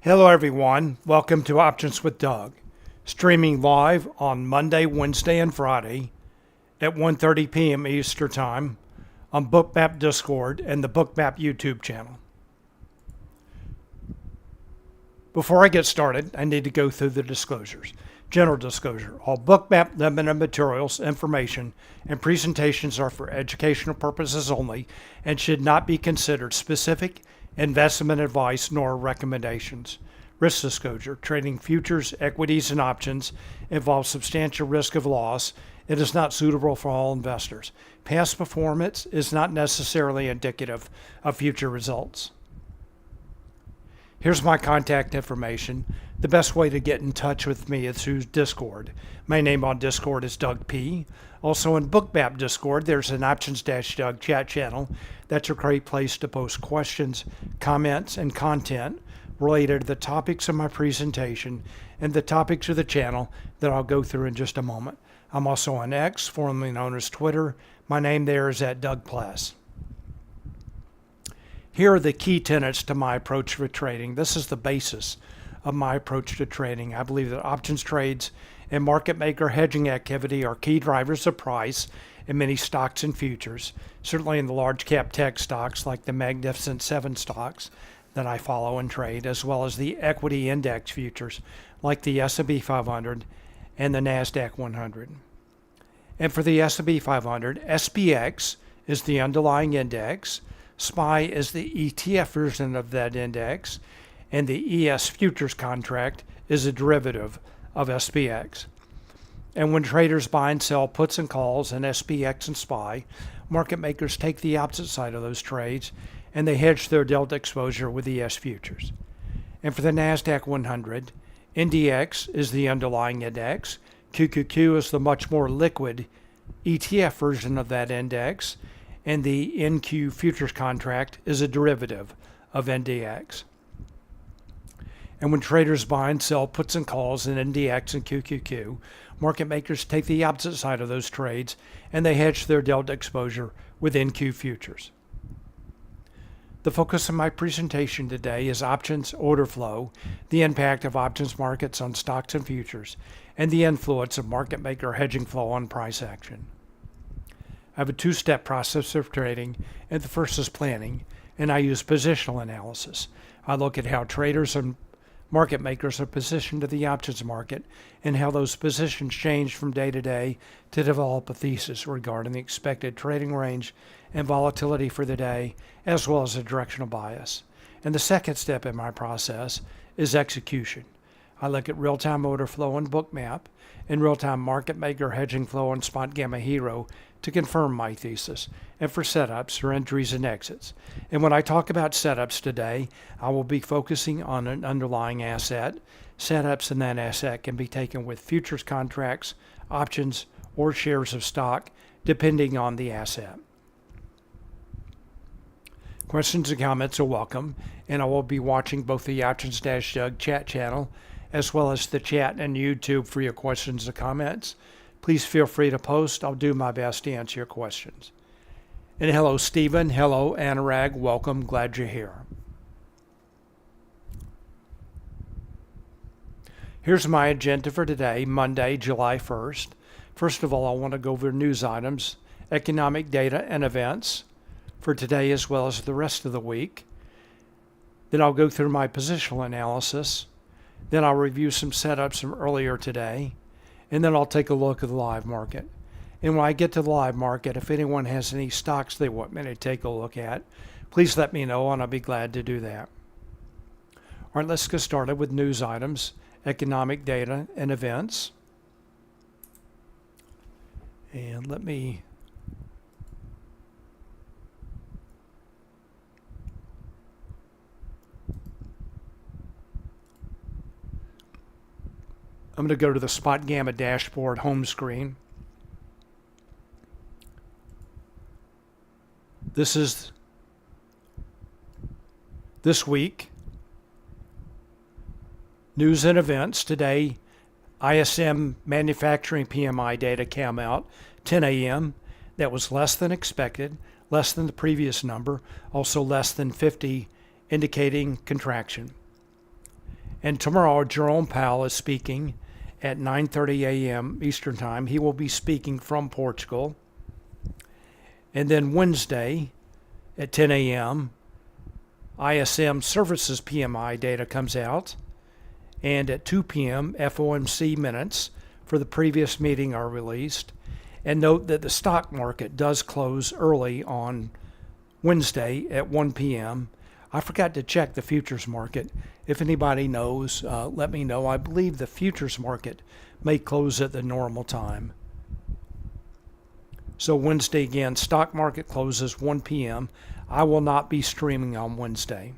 Hello everyone, welcome to Options with Doug, streaming live on Monday, Wednesday, and Friday at 1:30 p.m. Eastern Time on Bookmap Discord and the Bookmap YouTube channel. Before I get started, I need to go through the disclosures. General disclosure: all Bookmap limited materials, information, and presentations are for educational purposes only and should not be considered specific investment advice nor recommendations. Risk disclosure: trading futures, equities, and options involves substantial risk of loss. It is not suitable for all investors. Past performance is not necessarily indicative of future results. Here's my contact information. The best way to get in touch with me is through Discord. My name on Discord is Doug P. Also in Bookmap Discord, there's an Options-Doug chat channel. That's a great place to post questions, comments, and content related to the topics of my presentation and the topics of the channel that I'll go through in just a moment. I'm also on X, formerly known as Twitter. My name there is @Pless. Here are the key tenets to my approach for trading. This is the basis of my approach to trading. I believe that options trades and market maker hedging activity are key drivers of price in many stocks and futures, certainly in the large cap tech stocks like the Magnificent Seven stocks that I follow and trade, as well as the equity index futures like the S&P 500 and the NASDAQ 100. And for the S&P 500, SPX is the underlying index, SPY is the ETF version of that index, and the ES futures contract is a derivative of SPX. And when traders buy and sell puts and calls in SPX and SPY, market makers take the opposite side of those trades and they hedge their delta exposure with ES futures. And for the NASDAQ 100, NDX is the underlying index, QQQ is the much more liquid ETF version of that index, and the NQ futures contract is a derivative of NDX. And when traders buy and sell puts and calls in NDX and QQQ, market makers take the opposite side of those trades and they hedge their delta exposure with NQ futures. The focus of my presentation today is options order flow, the impact of options markets on stocks and futures, and the influence of market maker hedging flow on price action. I have a two-step process of trading, and the first is planning, and I use positional analysis. I look at how traders and market makers are positioned to the options market and how those positions change from day to day to develop a thesis regarding the expected trading range and volatility for the day, as well as a directional bias. And the second step in my process is execution. I look at real-time order flow in Bookmap and real-time market maker hedging flow on Spotgamma Hero to confirm my thesis, and for setups or entries and exits. And when I talk about setups today, I will be focusing on an underlying asset. Setups in that asset can be taken with futures contracts, options, or shares of stock, depending on the asset. Questions and comments are welcome, and I will be watching both the Options-Doug chat channel as well as the chat and YouTube for your questions and comments. Please feel free to post. I'll do my best to answer your questions. And hello, Stephen. Hello, Anurag. Welcome. Glad you're here. Here's my agenda for today, Monday, July 1st. First of all, I want to go over news items, economic data, and events for today as well as the rest of the week. Then I'll go through my positional analysis. Then I'll review some setups from earlier today. And then I'll take a look at the live market. And when I get to the live market, if anyone has any stocks they want me to take a look at, please let me know and I'll be glad to do that. All right, let's get started with news items, economic data, and events. And I'm going to go to the Spotgamma dashboard home screen. This is this week. News and events. Today, ISM manufacturing PMI data came out 10 a.m. That was less than expected, less than the previous number, also less than 50, indicating contraction. And tomorrow, Jerome Powell is speaking at 9:30 a.m. Eastern Time. He will be speaking from Portugal. And then Wednesday at 10 a.m., ISM Services PMI data comes out. And at 2 p.m., FOMC minutes for the previous meeting are released. And note that the stock market does close early on Wednesday at 1 p.m. I forgot to check the futures market. If anybody knows, let me know. I believe the futures market may close at the normal time. So Wednesday again, stock market closes 1 p.m. I will not be streaming on Wednesday.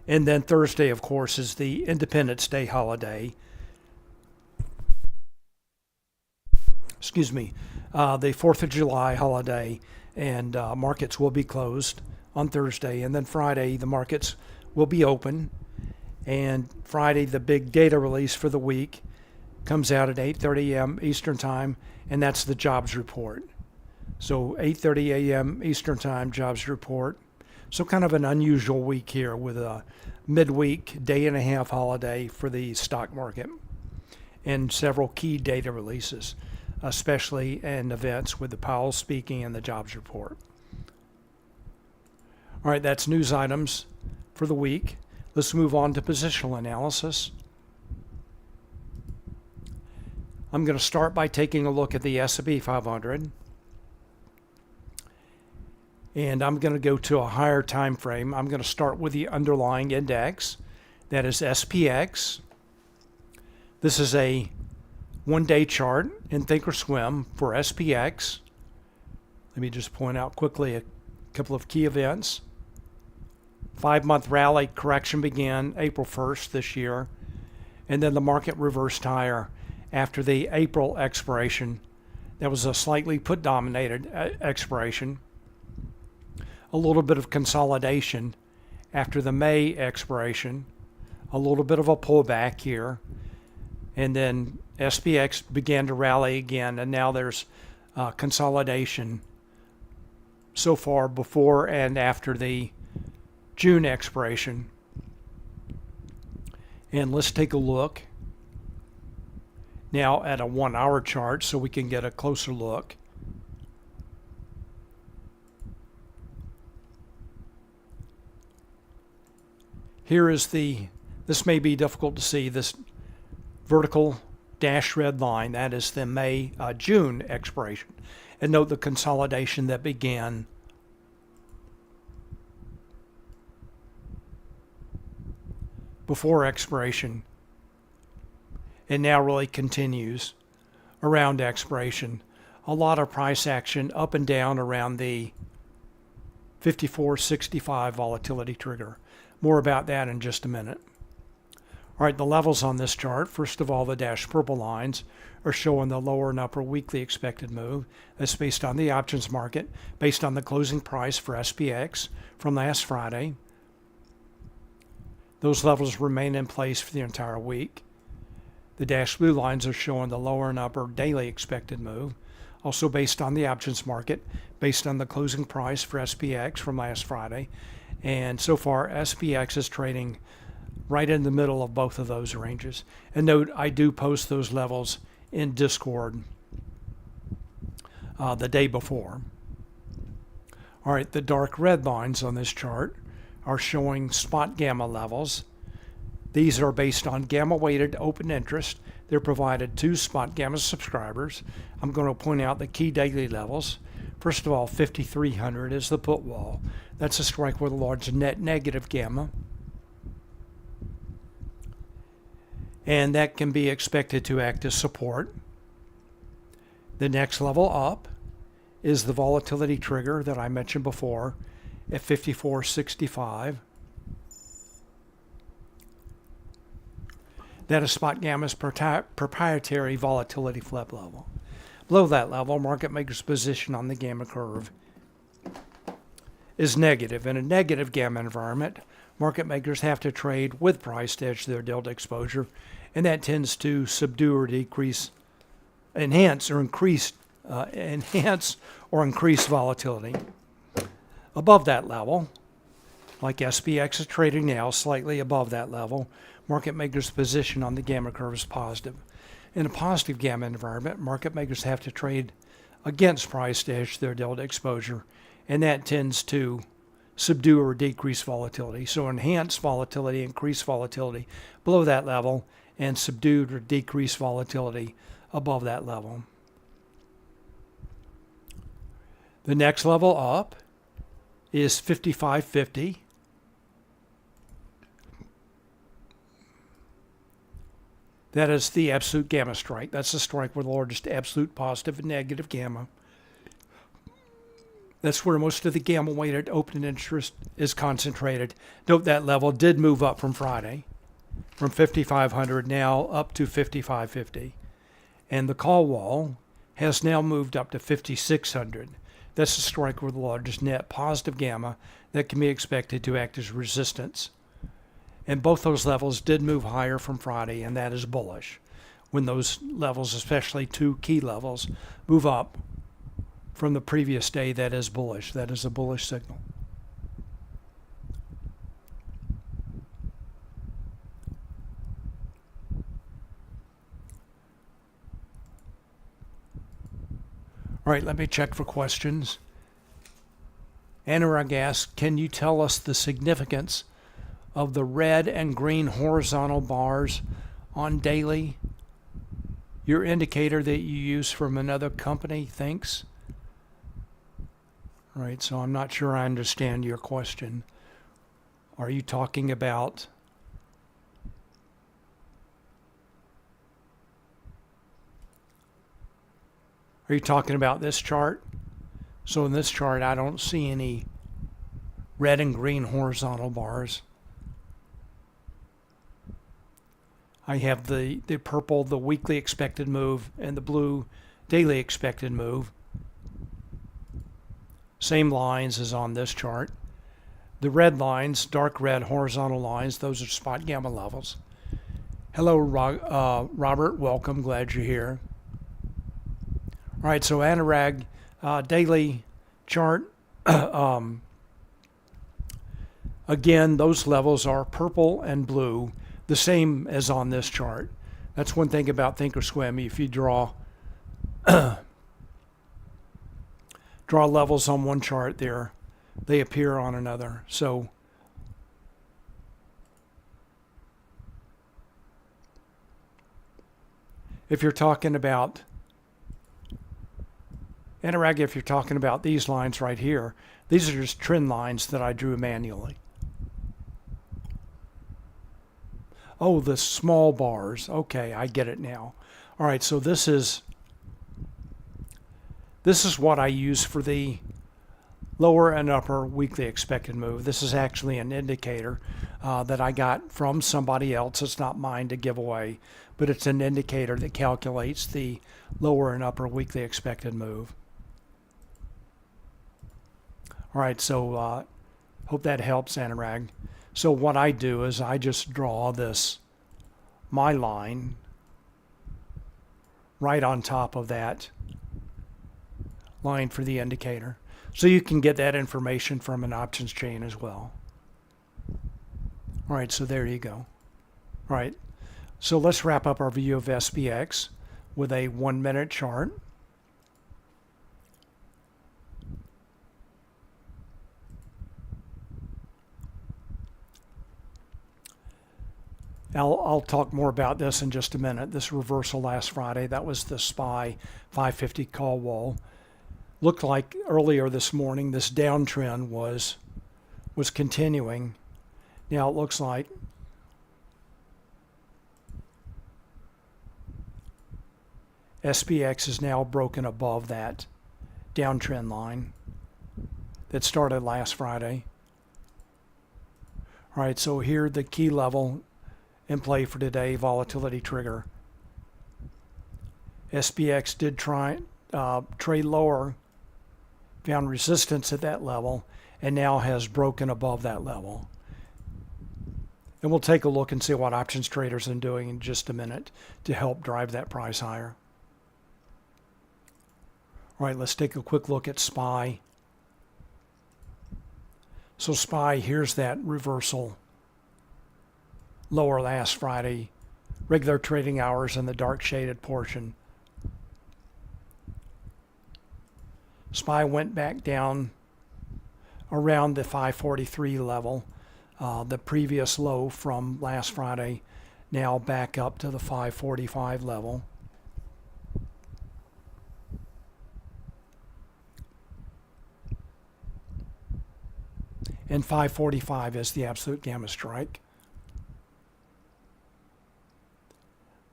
And then Thursday, of course, is the Independence Day holiday. Excuse me, the 4th of July holiday, and markets will be closed on Thursday. And then Friday, the markets will be open. And Friday, the big data release for the week comes out at 8:30 a.m. Eastern Time, and that's the jobs report. So 8:30 a.m. Eastern Time jobs report. So kind of an unusual week here with a midweek, day and a half holiday for the stock market and several key data releases, especially in events with the Powell speaking and the jobs report. All right, that's news items for the week. Let's move on to positional analysis. I'm going to start by taking a look at the S&P 500. And I'm going to go to a higher time frame. I'm going to start with the underlying index, that is SPX. This is a one-day chart in Thinkorswim for SPX. Let me just point out quickly a couple of key events. 5-month rally correction began April 1st this year, and then the market reversed higher after the April expiration. That was a slightly put-dominated expiration. A little bit of consolidation after the May expiration, a little bit of a pullback here, and then SPX began to rally again, and now there's consolidation so far before and after the June expiration. And let's take a look now at a 1-hour chart so we can get a closer look. Here is this may be difficult to see, this vertical dashed red line. That is the June expiration. And note the consolidation that began before expiration and now really continues around expiration. A lot of price action up and down around the 54.65 volatility trigger. More about that in just a minute. All right, the levels on this chart, first of all, the dashed purple lines are showing the lower and upper weekly expected move. That's based on the options market, based on the closing price for SPX from last Friday. Those levels remain in place for the entire week. The dashed blue lines are showing the lower and upper daily expected move, also based on the options market, based on the closing price for SPX from last Friday. And so far, SPX is trading right in the middle of both of those ranges. And note, I do post those levels in Discord the day before. All right, the dark red lines on this chart are showing Spotgamma levels. These are based on gamma-weighted open interest. They're provided to Spotgamma subscribers. I'm going to point out the key daily levels. First of all, 5,300 is the put wall. That's a strike with a large net negative gamma. And that can be expected to act as support. The next level up is the volatility trigger that I mentioned before at 54.65. That is Spotgamma's proprietary volatility flip level. Below that level, market maker's position on the gamma curve is negative. In a negative gamma environment, market makers have to trade with price to hedge their delta exposure, and that tends to subdue or decrease, enhance or increase volatility. Above that level, Like SPX is trading now slightly above that level, market makers' position on the gamma curve is positive. In a positive gamma environment, market makers have to trade against price to hedge their delta exposure, and that tends to subdue or decrease volatility. So enhance volatility, increase volatility below that level, and subdued or decreased volatility above that level. The next level up is 55.50. That is the absolute gamma strike. That's the strike with the largest absolute positive and negative gamma. That's where most of the gamma-weighted open interest is concentrated. Note that level did move up from Friday, from 5,500 now up to 55.50. And the call wall has now moved up to 5,600. That's the strike with the largest net positive gamma that can be expected to act as resistance. And both those levels did move higher from Friday, and that is bullish. When those levels, especially two key levels, move up from the previous day, that is bullish. That is a bullish signal. All right, let me check for questions. Anurag asks, can you tell us the significance of the red and green horizontal bars on daily? Your indicator that you use from another company, thanks. All right, so I'm not sure I understand your question. Are you talking about this chart? So in this chart, I don't see any red and green horizontal bars. I have the purple, the weekly expected move, and the blue daily expected move. Same lines as on this chart. The red lines, dark red horizontal lines, those are spot gamma levels. Hello, Robert. Welcome. Glad you're here. All right, so Anurag, daily chart. Again, those levels are purple and blue, the same as on this chart. That's one thing about Thinkorswim. If you draw levels on one chart there, they appear on another. So if you're talking about Anurag, if you're talking about these lines right here, these are just trend lines that I drew manually. Oh, the small bars. Okay, I get it now. All right, so this is what I use for the lower and upper weekly expected move. This is actually an indicator that I got from somebody else. It's not mine to give away, but it's an indicator that calculates the lower and upper weekly expected move. All right, so hope that helps, Anurag. So what I do is I just draw my line right on top of that line for the indicator. So you can get that information from an options chain as well. All right, so there you go. All right, so let's wrap up our view of SPX with a 1-minute chart. I'll talk more about this in just a minute. This reversal last Friday, that was the SPY 550 call wall. Looked like earlier this morning this downtrend was continuing. Now it looks like SPX is now broken above that downtrend line that started last Friday. All right, so here the key level in play for today, volatility trigger. SPX did trade lower, found resistance at that level, and now has broken above that level. And we'll take a look and see what options traders are doing in just a minute to help drive that price higher. All right, let's take a quick look at SPY. So SPY, here's that reversal. Lower last Friday. Regular trading hours in the dark shaded portion. SPY went back down around the 543 level, the previous low from last Friday, now back up to the 545 level. And 545 is the absolute gamma strike.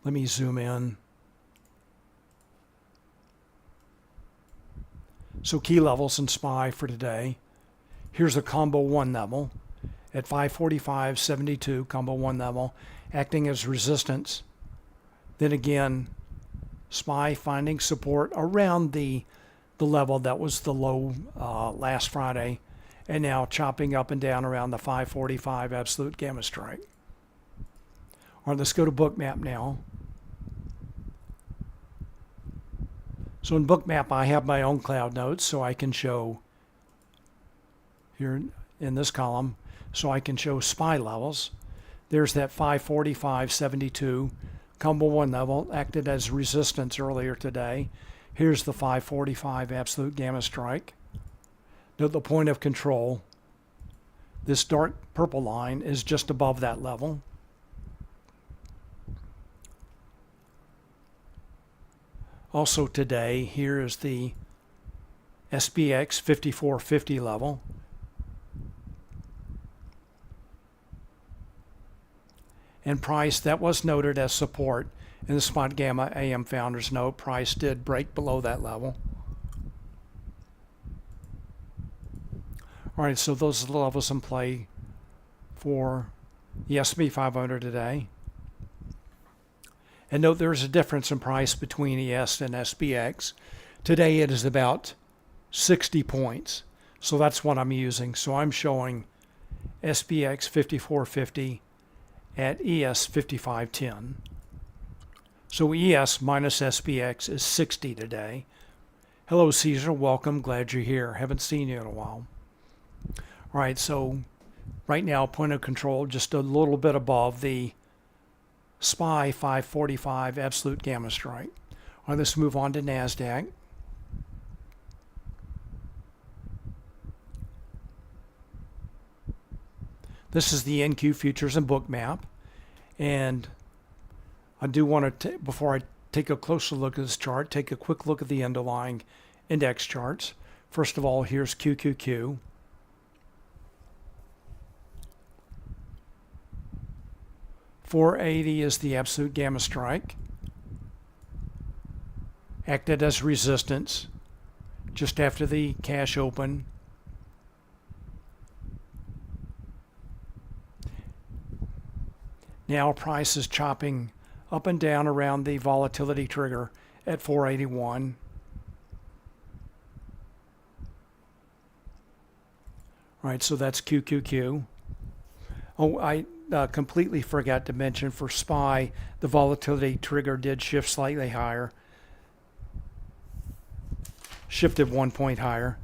Let me zoom in. So key levels in SPY for today. Here's a combo 1 level at 545.72, combo 1 level, acting as resistance. Then again, SPY finding support around the level that was the low last Friday, and now chopping up and down around the 545 absolute gamma strike. All right, let's go to Bookmap now. So in Bookmap, I have my own cloud notes, so I can show here in this column, so I can show SPY levels. There's that 545.72 combo 1 level, acted as resistance earlier today. Here's the 545 absolute gamma strike. Note the point of control. This dark purple line is just above that level. Also today, here is the SPX 5450 level. And price, that was noted as support in the Spotgamma AM Founders Note. Price did break below that level. All right, so those are the levels in play for the S&P 500 today. And note there's a difference in price between ES and SPX. Today it is about 60 points. So that's what I'm using. So I'm showing SPX 5450 at ES 5510. So ES minus SPX is 60 today. Hello Caesar, welcome, glad you're here. Haven't seen you in a while. All right, so right now point of control just a little bit above the SPY 545 absolute gamma strike. All right, let's move on to NASDAQ. This is the NQ futures and Bookmap. And I do want to, before I take a closer look at this chart, take a quick look at the underlying index charts. First of all, here's QQQ. $480 is the absolute gamma strike. Acted as resistance just after the cash open. Now price is chopping up and down around the volatility trigger at 481. All right, so that's QQQ. Oh, I completely forgot to mention for SPY, the volatility trigger did shift slightly higher. Shifted 1 point higher.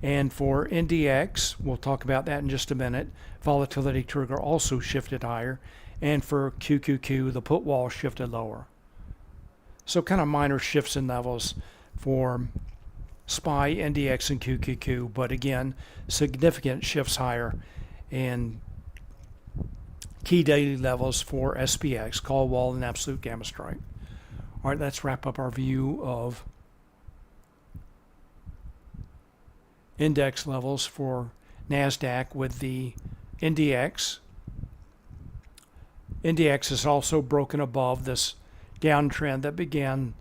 And for NDX, we'll talk about that in just a minute, volatility trigger also shifted higher. And for QQQ, the put wall shifted lower. So kind of minor shifts in levels for SPY, NDX, and QQQ, but again, significant shifts higher. And key daily levels for SPX, call wall, and absolute gamma strike. All right, let's wrap up our view of index levels for NASDAQ with the NDX. NDX is also broken above this downtrend that began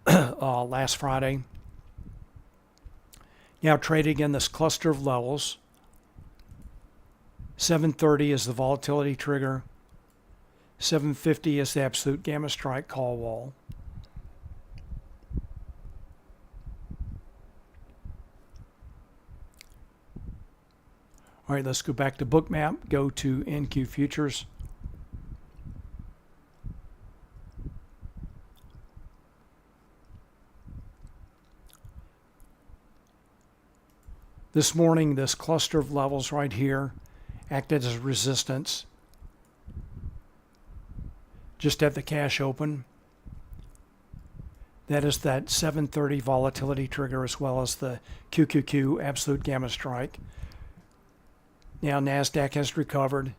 last Friday. Now trading in this cluster of levels. 730 is the volatility trigger. 750 is the absolute gamma strike call wall. All right, let's go back to Bookmap, go to NQ futures. This morning, this cluster of levels right here acted as resistance just at the cash open. That is that 730 volatility trigger as well as the QQQ absolute gamma strike. Now NASDAQ has recovered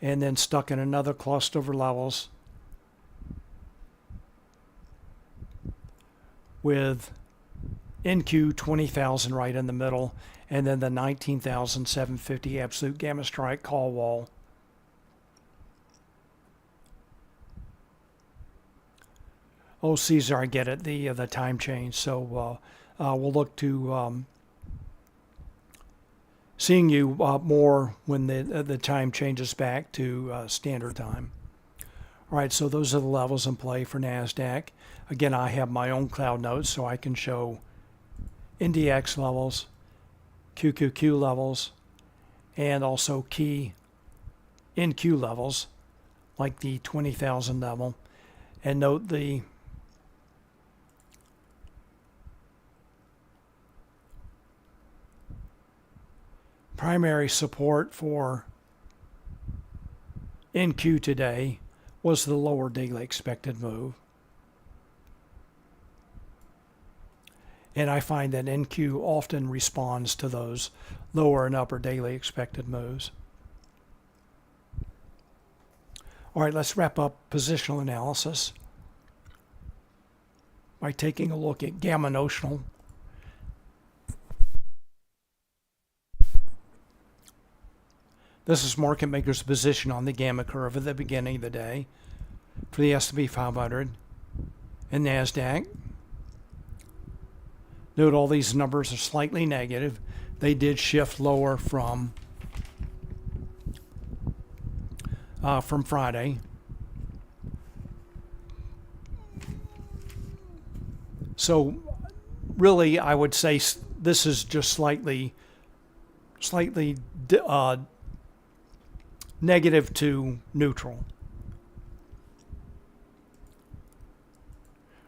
and then stuck in another cluster of levels with NQ 20,000 right in the middle, and then the 19,750 absolute gamma strike call wall. Oh, Caesar, I get it, the time change. So we'll look to seeing you more when the time changes back to standard time. All right, so those are the levels in play for NASDAQ. Again, I have my own cloud notes, so I can show NDX levels, QQQ levels, and also key NQ levels, like the 20,000 level. And note the primary support for NQ today was the lower daily expected move. And I find that NQ often responds to those lower and upper daily expected moves. All right, let's wrap up positional analysis by taking a look at gamma notional. This is market maker's position on the gamma curve at the beginning of the day for the S&P 500 and NASDAQ. Note all these numbers are slightly negative. They did shift lower from Friday. So really, I would say this is just slightly negative to neutral.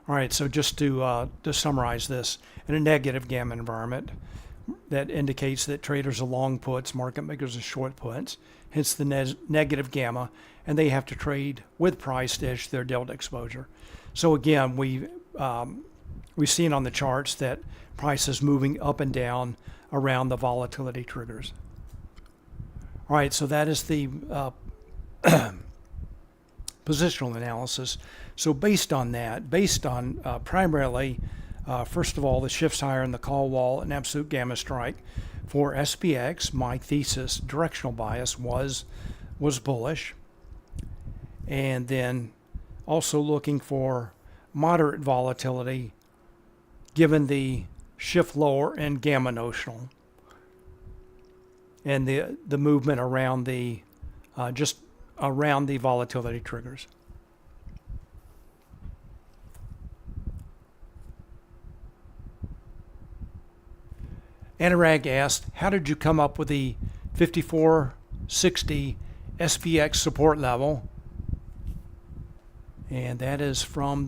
All right, so just to summarize this, in a negative gamma environment, that indicates that traders are long puts, market makers are short puts, hence the negative gamma, and they have to trade with price to hedge their delta exposure. So again, we've seen on the charts that price is moving up and down around the volatility triggers. All right, so that is the positional analysis. So based on that, primarily, first of all, the shifts higher in the call wall and absolute gamma strike for SPX, my thesis, directional bias was bullish. And then also looking for moderate volatility given the shift lower in gamma notional and the movement around the just around the volatility triggers. Anurag asked, how did you come up with the 5460 SPX support level? And that is from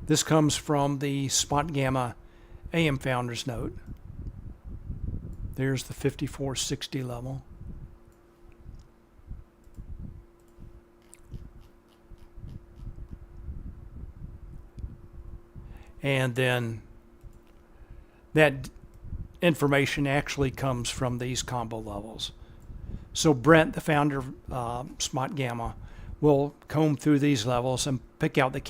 this comes from the Spotgamma AM Founders Note. There's the 5460 level. And then that information actually comes from these combo levels. So Brent, the founder of Spotgamma, will comb through these levels and pick out the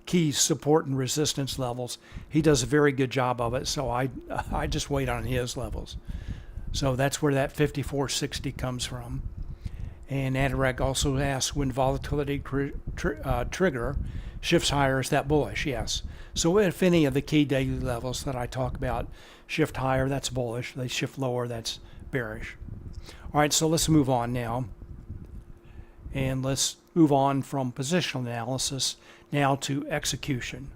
key support and resistance levels. He does a very good job of it, so I just wait on his levels. So that's where that 5460 comes from. And Anurag also asks, when volatility trigger shifts higher, is that bullish? Yes. So if any of the key daily levels that I talk about shift higher, that's bullish. They shift lower, that's bearish. All right, so let's move on now. And let's move on from positional analysis now to execution.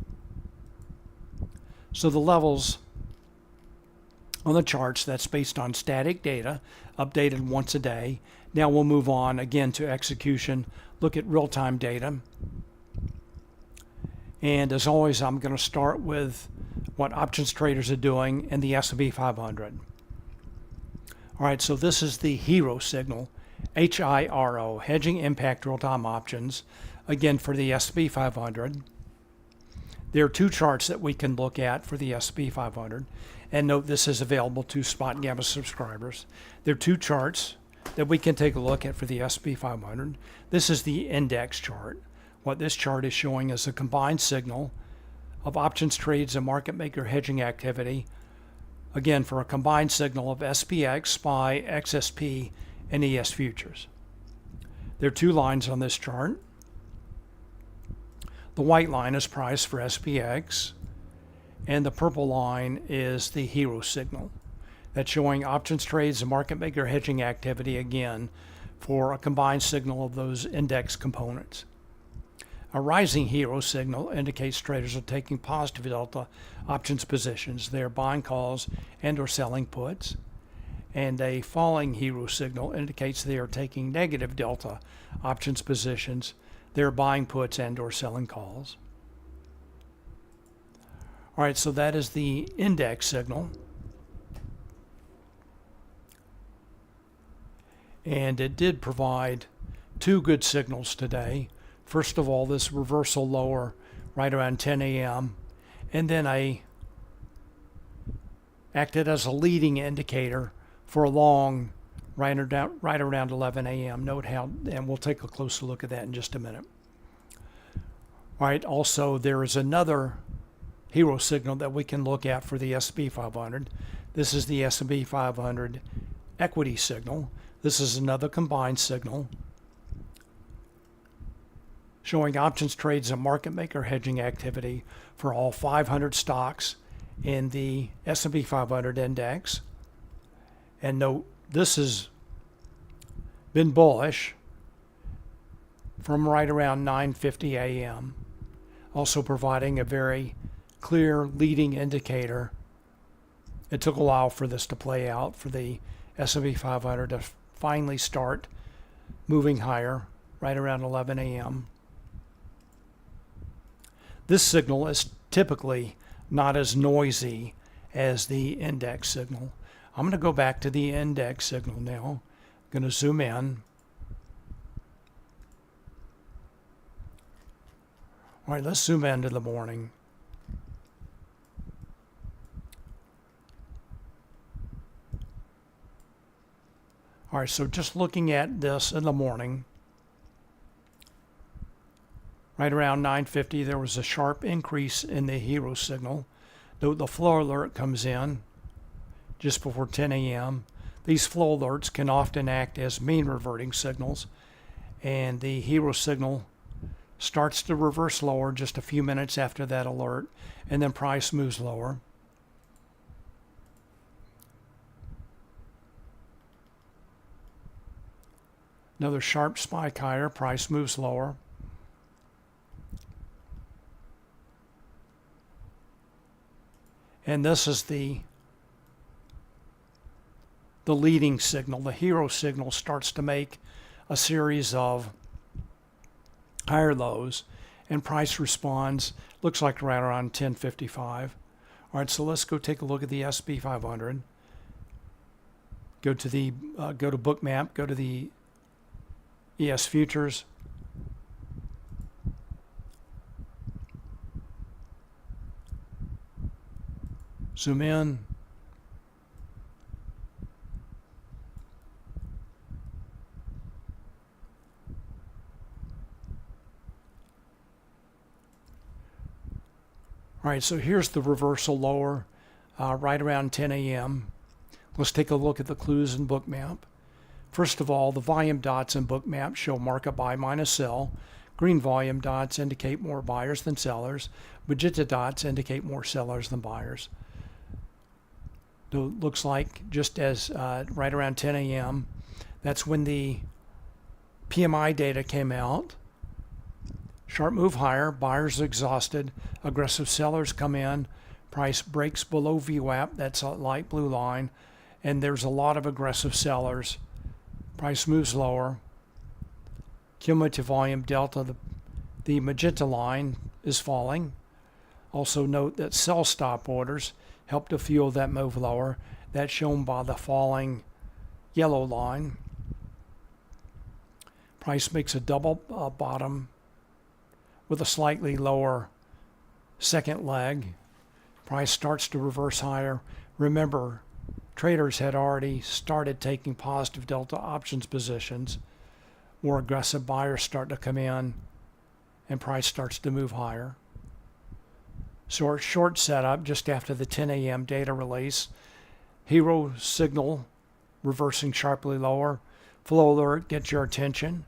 So the levels on the charts, that's based on static data, updated once a day. Now we'll move on again to execution, look at real-time data. And as always, I'm going to start with what options traders are doing in the S&P 500. All right, so this is the HIRO signal, HIRO, Hedging Impact Real-Time Options, again for the S&P 500. There are two charts that we can look at for the S&P 500. And note this is available to Spotgamma subscribers. There are two charts that we can take a look at for the S&P 500. This is the index chart. What this chart is showing is a combined signal of options trades and market maker hedging activity, again for a combined signal of SPX, SPY, XSP, and ES futures. There are two lines on this chart. The white line is price for SPX, and the purple line is the HIRO signal. That's showing options trades and market maker hedging activity again for a combined signal of those index components. A rising HIRO signal indicates traders are taking positive delta options positions. They are buying calls and or selling puts. And a falling HIRO signal indicates they are taking negative delta options positions. They're buying puts and or selling calls. All right, so that is the index signal. And it did provide two good signals today. First of all, this reversal lower right around 10 a.m. and then acted as a leading indicator for a long right around 11 a.m. Note how, and we'll take a closer look at that in just a minute. All right, also there is another HIRO signal that we can look at for the S&P 500. This is the S&P 500 equity signal. This is another combined signal showing options trades and market maker hedging activity for all 500 stocks in the S&P 500 index. And note, this has been bullish from right around 9:50 a.m., also providing a very clear leading indicator. It took a while for this to play out, for the S&P 500 to finally start moving higher right around 11 a.m. This signal is typically not as noisy as the index signal. I'm going to go back to the index signal now. I'm going to zoom in. All right, let's zoom into the morning. All right, so just looking at this in the morning, right around 9:50, there was a sharp increase in the HIRO signal. The flow alert comes in just before 10 a.m. These flow alerts can often act as mean reverting signals, and the HIRO signal starts to reverse lower just a few minutes after that alert, and then price moves lower. Another sharp spike higher, price moves lower. And this is the leading signal. The HIRO signal starts to make a series of higher lows, and price responds, looks like right around 10:55. All right, so let's go take a look at the S&P 500. Go to Bookmap, go to the ES futures. Zoom in. All right, so here's the reversal lower right around 10 a.m. Let's take a look at the clues in Bookmap. First of all, the volume dots in Bookmap show market buy minus sell. Green volume dots indicate more buyers than sellers. Magenta dots indicate more sellers than buyers. So it looks like just as right around 10 a.m., that's when the PMI data came out. Sharp move higher, buyers exhausted, aggressive sellers come in, price breaks below VWAP, that's a light blue line, and there's a lot of aggressive sellers. Price moves lower. Cumulative volume delta, the magenta line, is falling. Also note that sell stop orders help to fuel that move lower. That's shown by the falling yellow line. Price makes a double bottom with a slightly lower second leg. Price starts to reverse higher. Remember, traders had already started taking positive delta options positions. More aggressive buyers start to come in and price starts to move higher. Short setup just after the 10 a.m. data release. Hero signal reversing sharply lower. Flow alert gets your attention.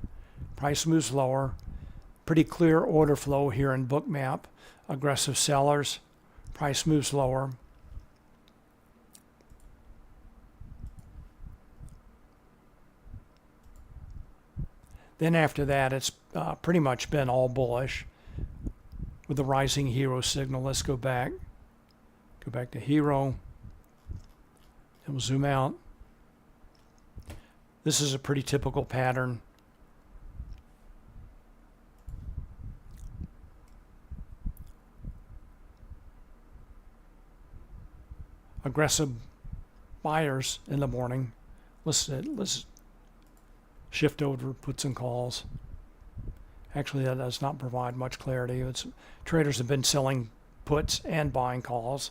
Price moves lower. Pretty clear order flow here in Bookmap. Aggressive sellers. Price moves lower. Then after that, it's pretty much been all bullish with the rising hero signal. Let's go back. Go back to hero. And we'll zoom out. This is a pretty typical pattern. Aggressive buyers in the morning. Let's shift over puts and calls. Actually, that does not provide much clarity. Traders have been selling puts and buying calls.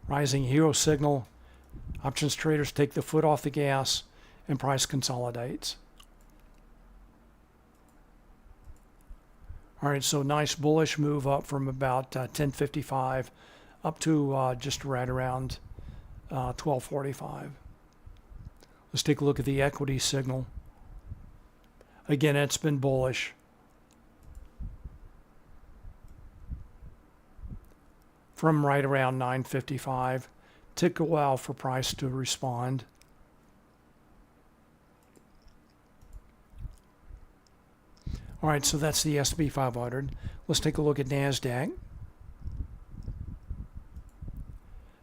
Rising hero signal. Options traders take the foot off the gas and price consolidates. All right, so nice bullish move up from about 1055 up to just right around 1245. Let's take a look at the equity signal. Again, it's been bullish. From right around 955. Took a while for price to respond. All right, so that's the S&P 500. Let's take a look at NASDAQ.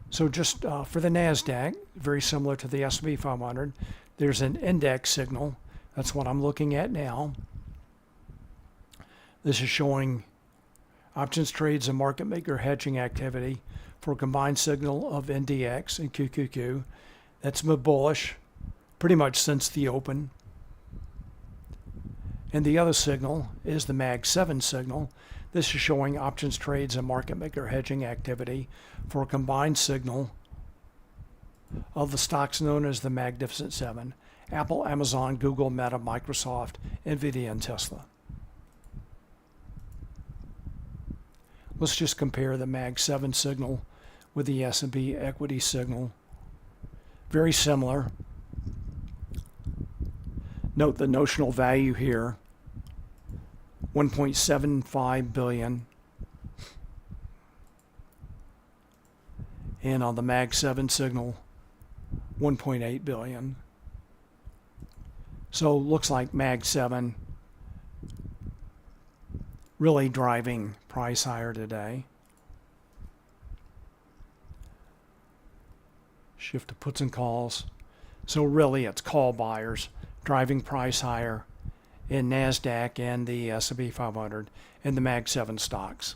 So just for the NASDAQ, very similar to the S&P 500, there's an index signal. That's what I'm looking at now. This is showing options trades and market maker hedging activity for a combined signal of NDX and QQQ. That's been bullish pretty much since the open. And the other signal is the Mag 7 signal. This is showing options trades and market maker hedging activity for a combined signal of the stocks known as the Magnificent Seven: Apple, Amazon, Google, Meta, Microsoft, NVIDIA, and Tesla. Let's just compare the Mag 7 signal with the S&P equity signal. Very similar. Note the notional value here, 1.75 billion. And on the Mag 7 signal, 1.8 billion. So looks like Mag 7 really driving price higher today. Shift to puts and calls. So really it's call buyers driving price higher in NASDAQ and the S&P 500 and the Mag 7 stocks.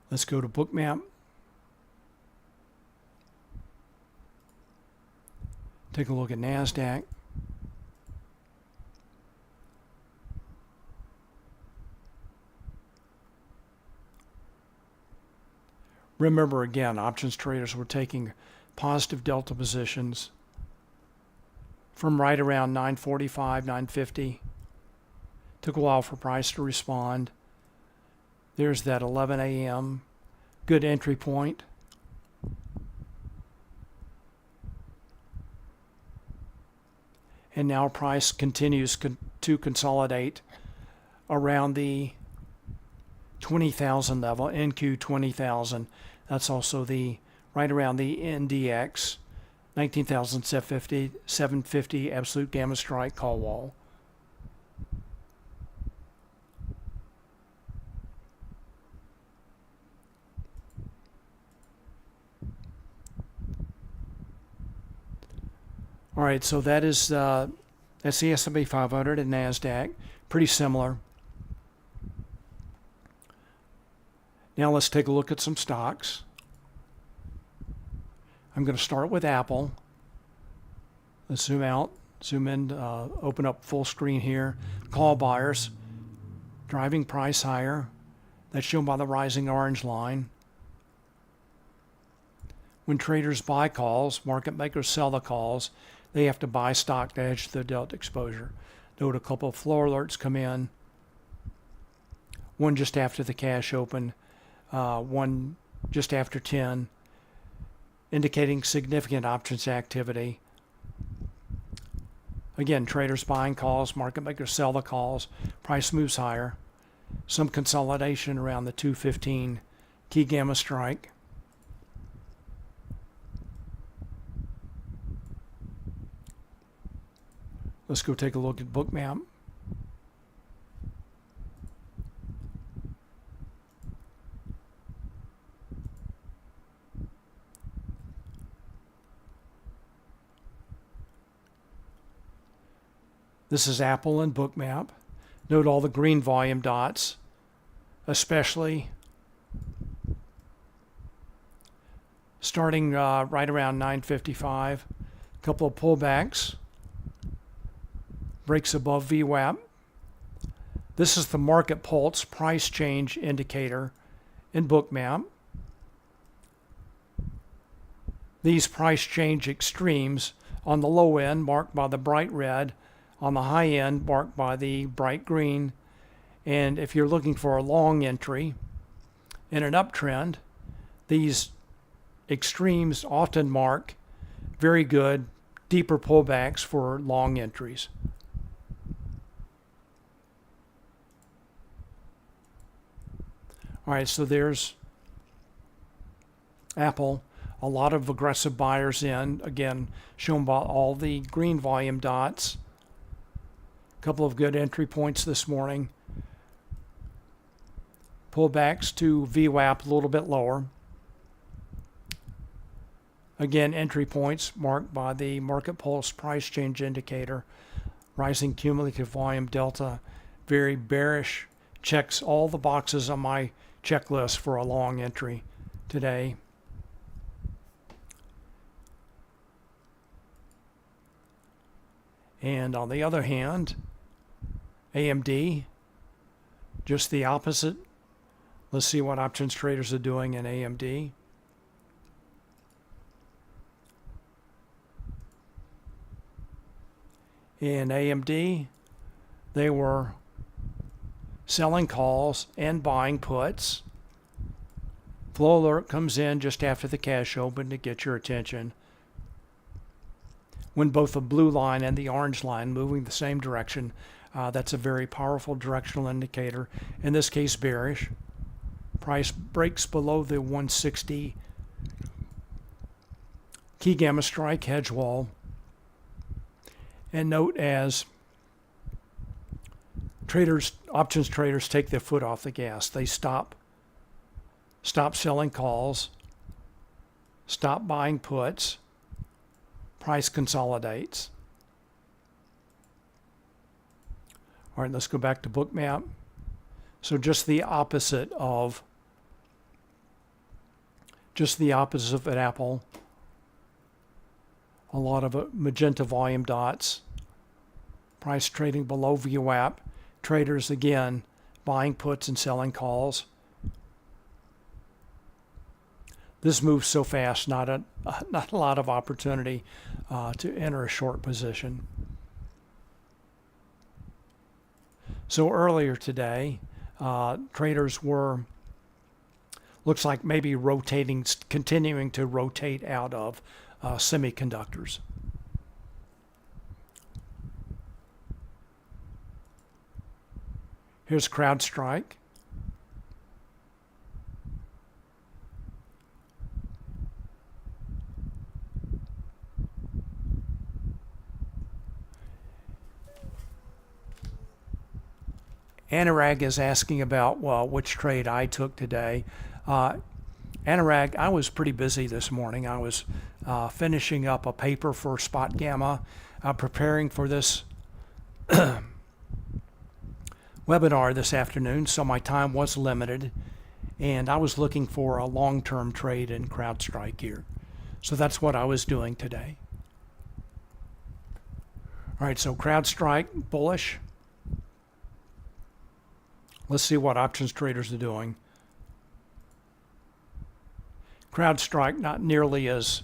Let's go to Bookmap. Take a look at NASDAQ. Remember again, options traders were taking positive delta positions from right around 945, 950. Took a while for price to respond. There's that 11 a.m. good entry point. And now price continues to consolidate around the 20,000 level, NQ 20,000. That's also the right around the NDX 19,750 absolute gamma strike call wall. All right, so that's the S&P 500 and NASDAQ. pretty similar. Now let's take a look at some stocks. I'm going to start with Apple. Let's zoom out, zoom in, open up full screen here. Call buyers, driving price higher. That's shown by the rising orange line. When traders buy calls, market makers sell the calls. They have to buy stock to hedge the delta exposure. Note a couple of floor alerts come in. One just after the cash open, one just after 10, indicating significant options activity. Again, traders buying calls, market makers sell the calls, price moves higher. Some consolidation around the 215 key gamma strike. Let's go take a look at Bookmap. This is Apple and Bookmap. Note all the green volume dots, especially starting right around 9:55. A couple of pullbacks, breaks above VWAP. This is the market pulse price change indicator in Bookmap. These price change extremes on the low end marked by the bright red, on the high end marked by the bright green. And if you're looking for a long entry in an uptrend, these extremes often mark very good deeper pullbacks for long entries. All right, so there's Apple. A lot of aggressive buyers in, again, shown by all the green volume dots. A couple of good entry points this morning. Pullbacks to VWAP a little bit lower. Again, entry points marked by the market pulse price change indicator. Rising cumulative volume delta, very bearish, checks all the boxes on my checklist for a long entry today. And on the other hand, AMD, just the opposite. Let's see what options traders are doing in AMD. In AMD, they were selling calls and buying puts. Flow alert comes in just after the cash open to get your attention. When both the blue line and the orange line moving the same direction, that's a very powerful directional indicator. In this case, bearish. Price breaks below the 160 key gamma strike hedge wall. And note as traders, options traders take their foot off the gas. They stop selling calls, stop buying puts, price consolidates. All right, let's go back to Bookmap. So just the opposite of an Apple. A lot of magenta volume dots. Price trading below VWAP. Traders again buying puts and selling calls. This moves so fast, not a lot of opportunity to enter a short position. So earlier today, traders were, looks like maybe rotating, continuing to rotate out of semiconductors. Here's CrowdStrike. Anurag is asking about, well, which trade I took today. Anurag, I was pretty busy this morning. I was finishing up a paper for Spotgamma, preparing for this webinar this afternoon, so my time was limited, and I was looking for a long-term trade in CrowdStrike here. So that's what I was doing today. All right, so CrowdStrike bullish. Let's see what options traders are doing. CrowdStrike not nearly as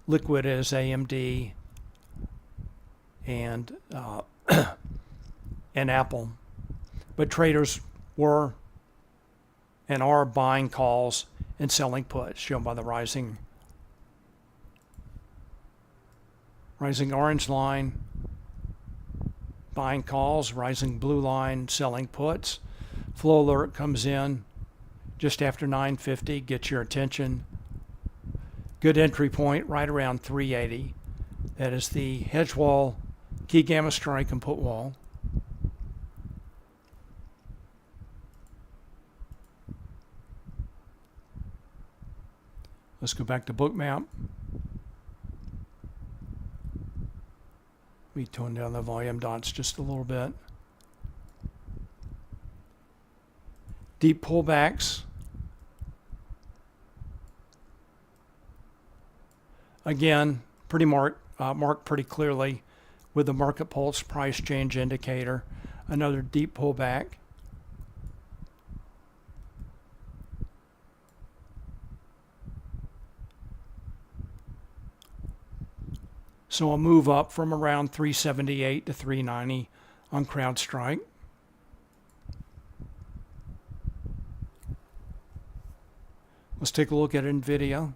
liquid as AMD and Apple, but traders were and are buying calls and selling puts, shown by the rising orange line, buying calls, rising blue line, selling puts. Flow alert comes in just after 9:50, gets your attention. Good entry point right around 380. That is the hedge wall, key gamma strike, and put wall. Let's go back to Bookmap. Let me tone down the volume dots just a little bit. Deep pullbacks. Again, pretty marked pretty clearly with the market pulse price change indicator. Another deep pullback. So a move up from around 378 to 390 on CrowdStrike. Let's take a look at NVIDIA.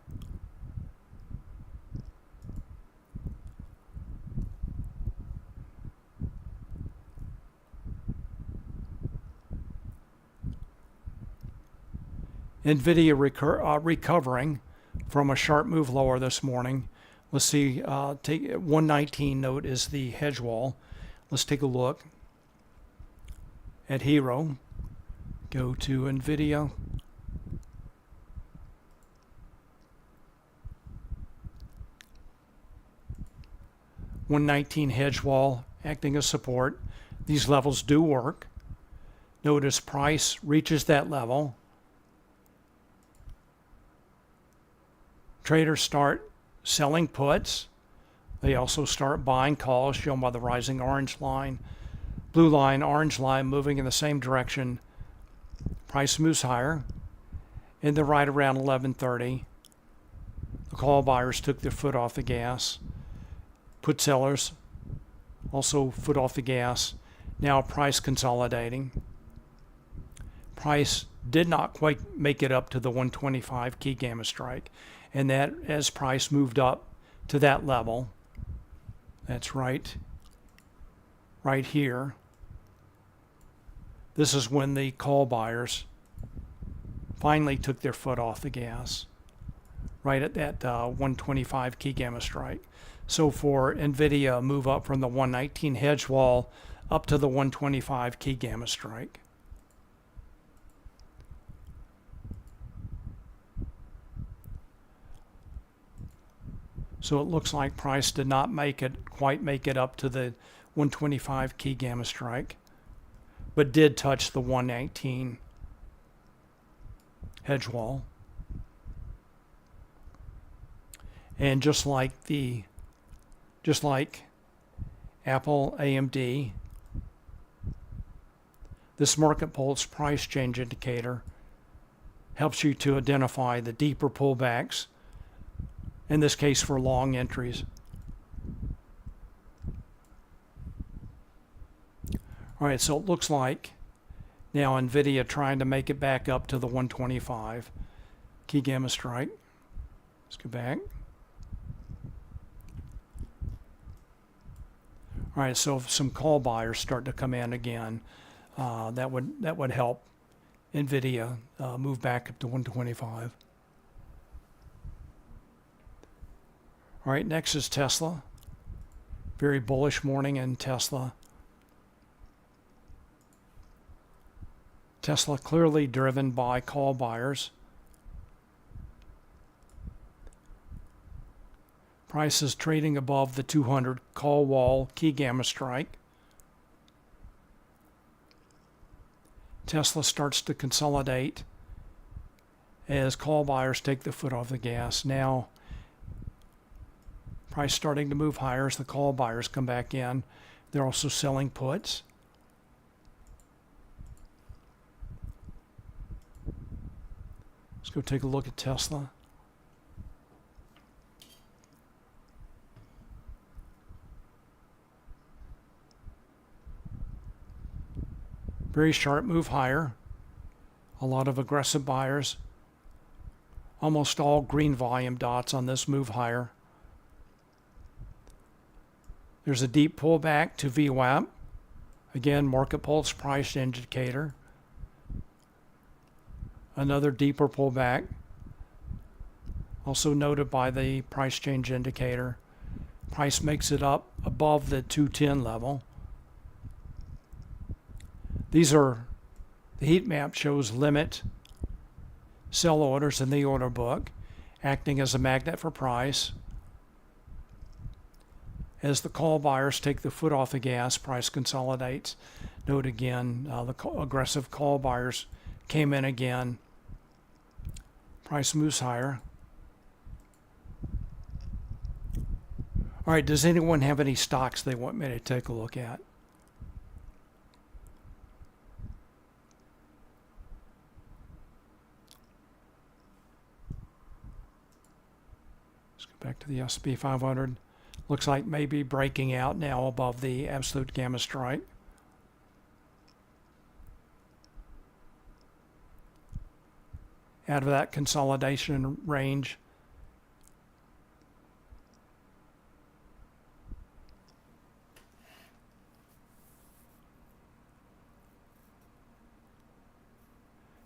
NVIDIA recovering from a sharp move lower this morning. Let's see, take 119 note is the hedge wall. Let's take a look at Hero. Go to NVIDIA. $119 hedge wall acting as support. These levels do work. Notice price reaches that level. Traders start selling puts. They also start buying calls, shown by the rising orange line. Blue line, orange line moving in the same direction. Price moves higher. And then right around 11:30, the call buyers took their foot off the gas. Put sellers also foot off the gas. Now price consolidating. Price did not quite make it up to the 125 key gamma strike. And that as price moved up to that level, that's right here. This is when the call buyers finally took their foot off the gas, right at that 125 key gamma strike. So for NVIDIA, move up from the 119 hedge wall up to the 125 key gamma strike. So it looks like price did not quite make it up to the 125 key gamma strike, but did touch the 119 hedge wall. And just like Apple, AMD, this market pulse price change indicator helps you to identify the deeper pullbacks, in this case for long entries. All right, so it looks like now NVIDIA trying to make it back up to the 125 key gamma strike. Let's go back. All right, so if some call buyers start to come in again, that would help NVIDIA move back up to 125. All right, next is Tesla. Very bullish morning in Tesla. Tesla clearly driven by call buyers. Price is trading above the 200 call wall key gamma strike. Tesla starts to consolidate as call buyers take the foot off the gas. Now, price starting to move higher as the call buyers come back in. They're also selling puts. Let's go take a look at Tesla. Very sharp move higher. A lot of aggressive buyers. Almost all green volume dots on this move higher. There's a deep pullback to VWAP. Again, market pulse price indicator. Another deeper pullback. Also noted by the price change indicator. Price makes it up above the 210 level. The heat map shows limit sell orders in the order book, acting as a magnet for price. As the call buyers take the foot off the gas, price consolidates. Note again, the aggressive call buyers came in again. Price moves higher. All right, does anyone have any stocks they want me to take a look at? Let's go back to the S&P 500. Looks like maybe breaking out now above the absolute gamma strike. Out of that consolidation range.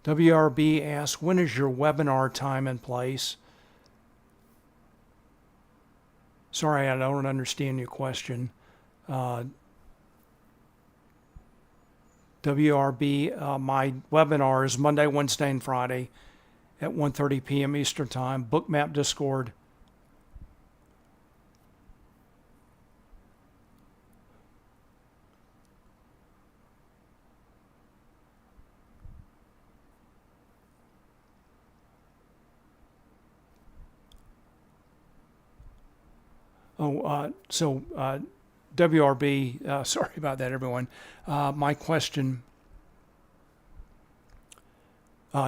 WRB asks, when is your webinar time and place? Sorry, I don't understand your question. WRB, my webinar is Monday, Wednesday, and Friday at 1:30 p.m. Eastern Time. Bookmap Discord. WRB, sorry about that, everyone. My question,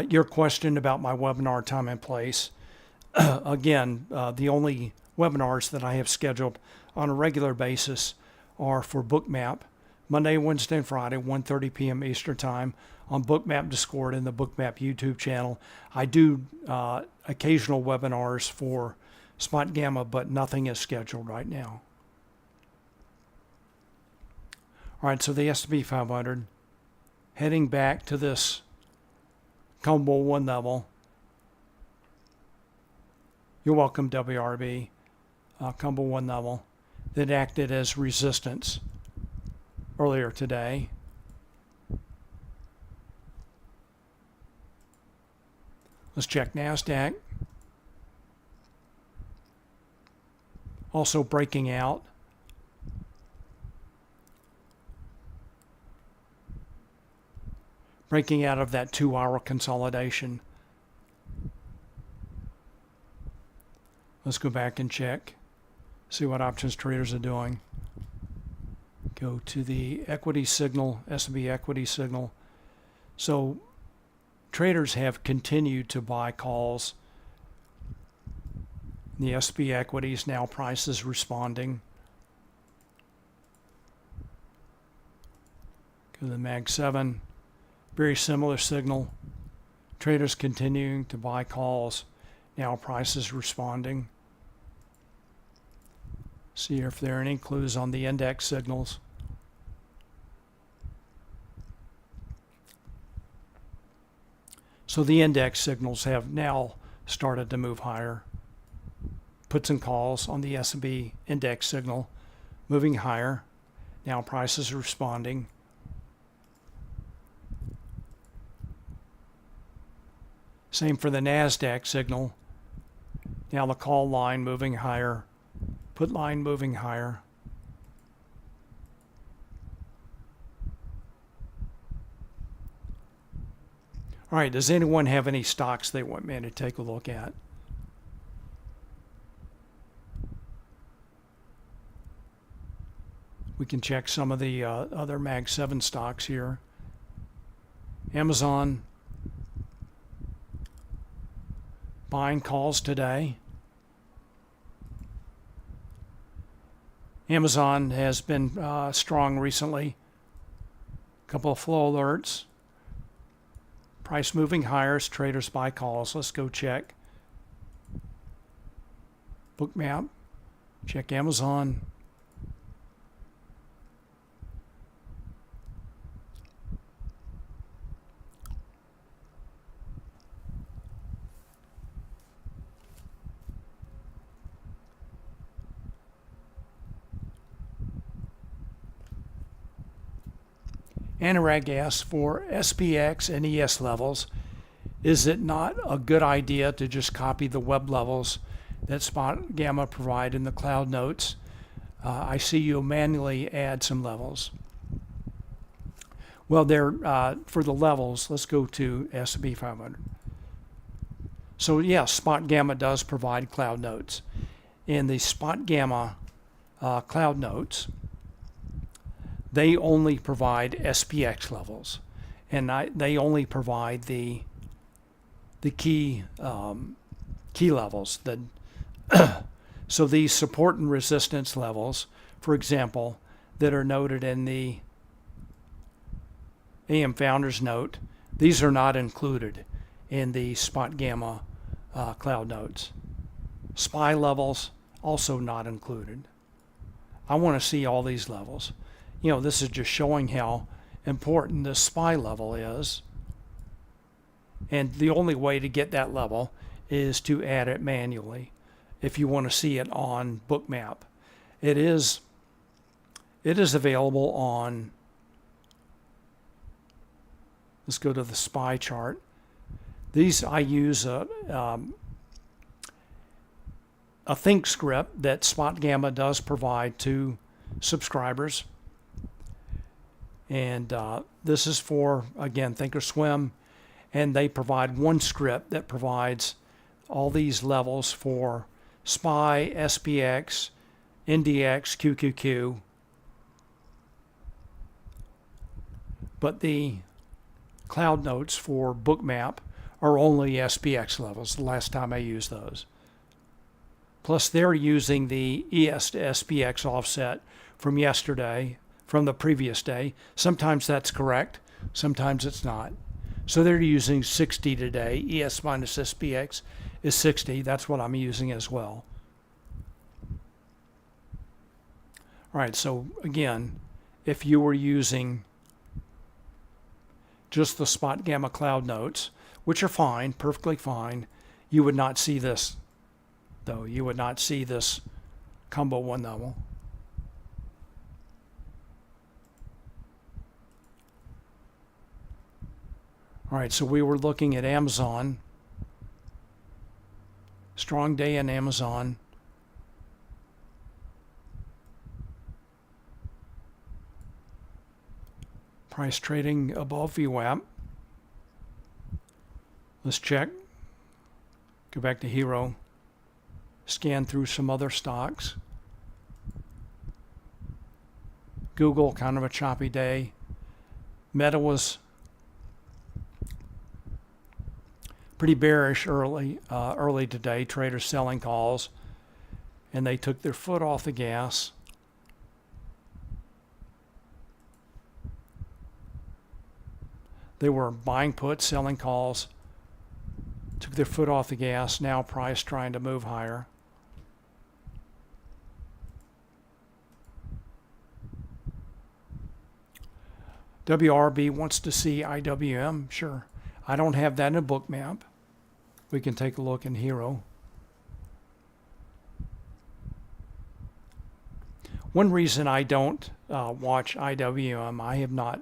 your question about my webinar time and place. Again, the only webinars that I have scheduled on a regular basis are for Bookmap, Monday, Wednesday, and Friday, 1:30 p.m. Eastern Time on Bookmap Discord and the Bookmap YouTube channel. I do occasional webinars for Spotgamma, but nothing is scheduled right now. All right, so the S&P 500 heading back to this combo 1 level. You're welcome, WRB. Combo 1 level that acted as resistance earlier today. Let's check NASDAQ. Also breaking out. Breaking out of that 2-hour consolidation. Let's go back and check. See what options traders are doing. Go to the equity signal, S&P equity signal. So traders have continued to buy calls. The S&P equities now prices responding. Go to the Mag 7. Very similar signal. Traders continuing to buy calls. Now prices responding. See if there are any clues on the index signals. So the index signals have now started to move higher. Puts and calls on the S&P index signal moving higher. Now prices responding. Same for the NASDAQ signal. Now the call line moving higher. Put line moving higher. All right, does anyone have any stocks they want me to take a look at? We can check some of the other Mag 7 stocks here. Amazon buying calls today. Amazon has been strong recently. A couple of flow alerts. Price moving higher as traders buy calls. Let's go check. Bookmap. Check Amazon. Anurag asks, for SPX and ES levels, is it not a good idea to just copy the web levels that Spotgamma provide in the cloud notes? I see you manually add some levels. Well, for the levels, let's go to S&P 500. So yes, Spotgamma does provide cloud notes. In the Spotgamma cloud notes, they only provide SPX levels, and they only provide the key levels. So these support and resistance levels, for example, that are noted in the AM Founders Note, these are not included in the Spotgamma cloud notes. SPY levels also not included. I want to see all these levels. You know, this is just showing how important the SPY level is. And the only way to get that level is to add it manually if you want to see it on Bookmap. It is available on, let's go to the SPY chart. These, I use a think script that Spotgamma does provide to subscribers. And this is for, again, Thinkorswim, and they provide one script that provides all these levels for SPY, SPX, NDX, QQQ. But the cloud notes for Bookmap are only SPX levels, the last time I used those. Plus, they're using the ES to SPX offset from yesterday, from the previous day. Sometimes that's correct, sometimes it's not. So they're using 60 today. ES minus SPX is 60. That's what I'm using as well. All right, so again, if you were using just the Spotgamma cloud notes, which are fine, perfectly fine, you would not see this, though. You would not see this combo one level. All right, so we were looking at Amazon. Strong day in Amazon. Price trading above VWAP. Let's check. Go back to Hero. Scan through some other stocks. Google, kind of a choppy day. Meta was pretty bearish early today. Traders selling calls, and they took their foot off the gas. They were buying puts, selling calls, took their foot off the gas. Now price trying to move higher. WRB wants to see IWM. Sure. I don't have that in a Bookmap. We can take a look in Hero. One reason I don't watch IWM, I have not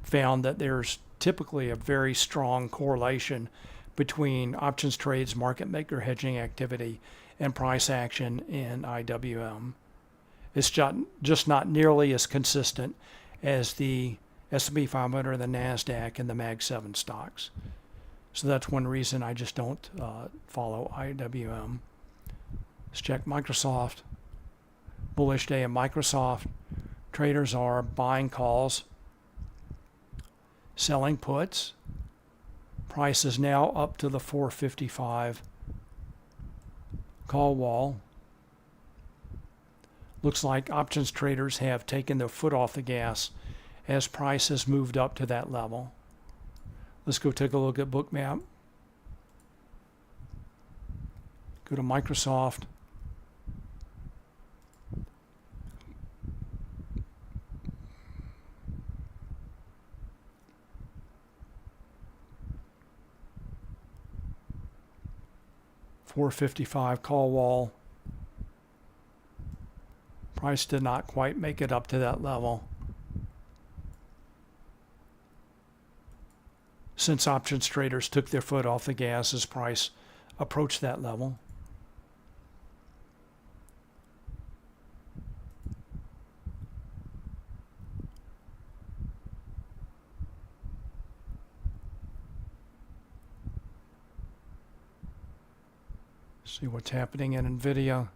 found that there's typically a very strong correlation between options trades, market maker hedging activity, and price action in IWM. It's just not nearly as consistent as the S&P 500, the NASDAQ, and the Mag 7 stocks. So that's one reason I just don't follow IWM. Let's check Microsoft. Bullish day in Microsoft. Traders are buying calls, selling puts. Price is now up to the 455 call wall. Looks like options traders have taken their foot off the gas as price has moved up to that level. Let's go take a look at Bookmap. Go to Microsoft. $455 call wall. Price did not quite make it up to that level. Since options traders took their foot off the gas as price approached that level. See what's happening in NVIDIA.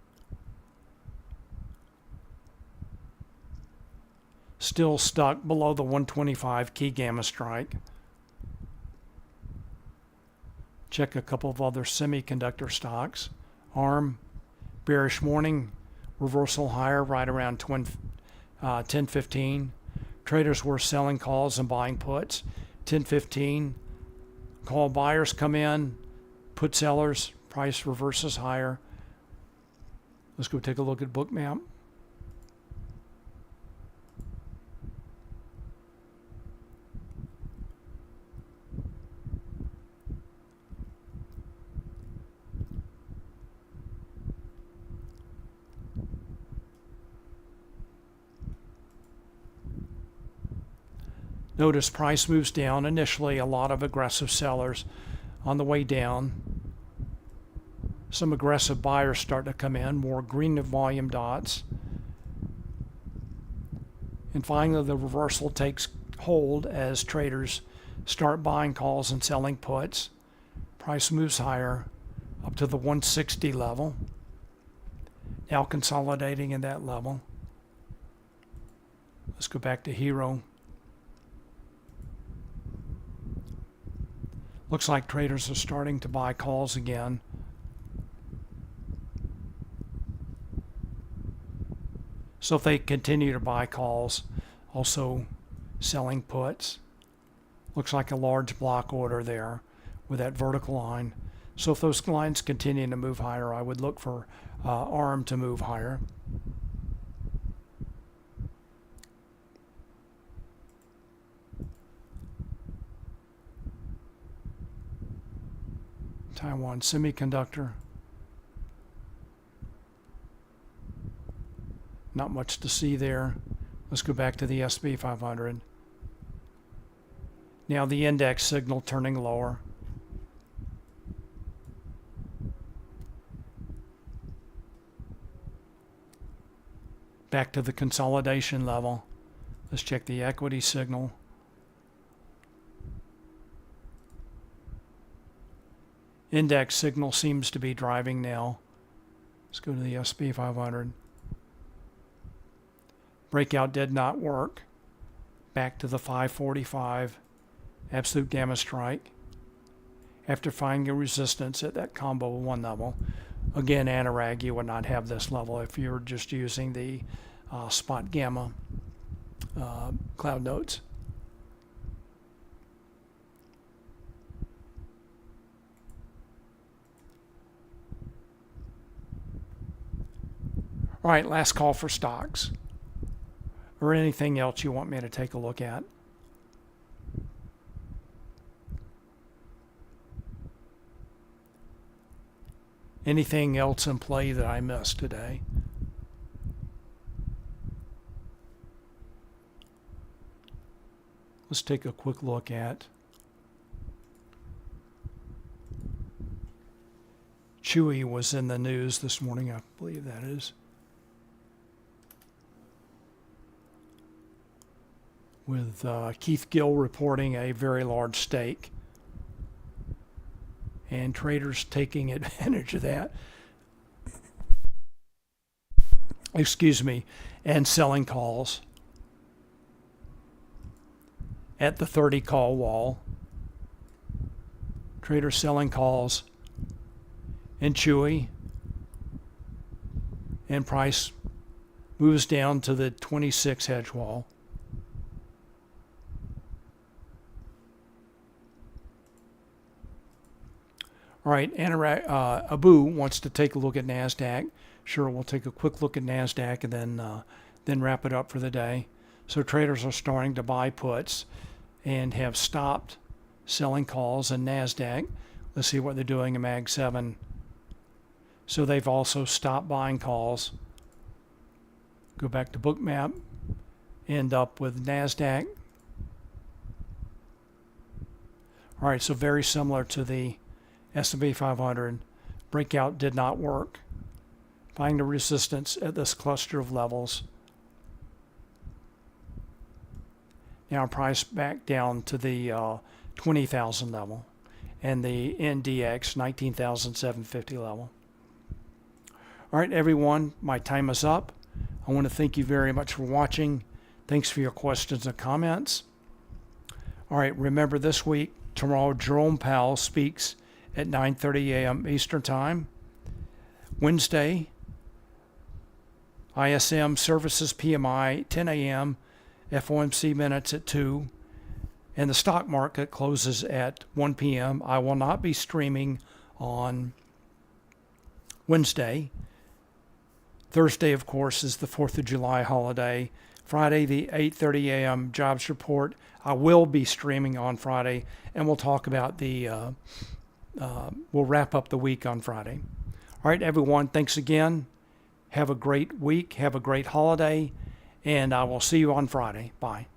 Still stuck below the 125 key gamma strike. Check a couple of other semiconductor stocks. ARM, bearish morning, reversal higher right around 10:15. Traders were selling calls and buying puts. 10:15, call buyers come in, put sellers, price reverses higher. Let's go take a look at Bookmap. Notice price moves down. Initially, a lot of aggressive sellers on the way down. Some aggressive buyers start to come in, more green volume dots. And finally, the reversal takes hold as traders start buying calls and selling puts. Price moves higher up to the 160 level. Now consolidating in that level. Let's go back to Hero. Looks like traders are starting to buy calls again. So if they continue to buy calls, also selling puts. Looks like a large block order there with that vertical line. So if those lines continue to move higher, I would look for ARM to move higher. Taiwan Semiconductor. Not much to see there. Let's go back to the S&P 500. Now the index signal turning lower. Back to the consolidation level. Let's check the equity signal. Index signal seems to be driving now. Let's go to the S&P 500. Breakout did not work. Back to the 545 absolute gamma strike. After finding a resistance at that combo 1 level. Again, Anurag, you would not have this level if you were just using the Spotgamma cloud nodes. All right, last call for stocks. Or anything else you want me to take a look at. Anything else in play that I missed today? Let's take a quick look at Chewy was in the news this morning, I believe that is. With Keith Gill reporting a very large stake. and traders taking advantage of that. Excuse me, and selling calls at the 30 call wall. Traders selling calls in Chewy, and price moves down to the 26 hedge wall. All right, Abu wants to take a look at NASDAQ. Sure, we'll take a quick look at NASDAQ and then wrap it up for the day. So traders are starting to buy puts and have stopped selling calls in NASDAQ. Let's see what they're doing in Mag 7. So they've also stopped buying calls. Go back to Bookmap, end up with NASDAQ. All right, so very similar to the S&P 500. Breakout did not work. Find the resistance at this cluster of levels. Now price back down to the 20,000 level and the NDX 19,750 level. All right, everyone, my time is up. I want to thank you very much for watching. Thanks for your questions and comments. All right, remember this week, tomorrow, Jerome Powell speaks at 9:30 a.m. Eastern Time. Wednesday, ISM Services PMI 10 a.m., FOMC minutes at 2, and the stock market closes at 1 p.m. I will not be streaming on Wednesday. Thursday, of course, is the 4th of July holiday. Friday, the 8:30 a.m. jobs report. I will be streaming on Friday, and we'll talk about we'll wrap up the week on Friday. All right, everyone, thanks again. Have a great week. Have a great holiday, and I will see you on Friday. Bye.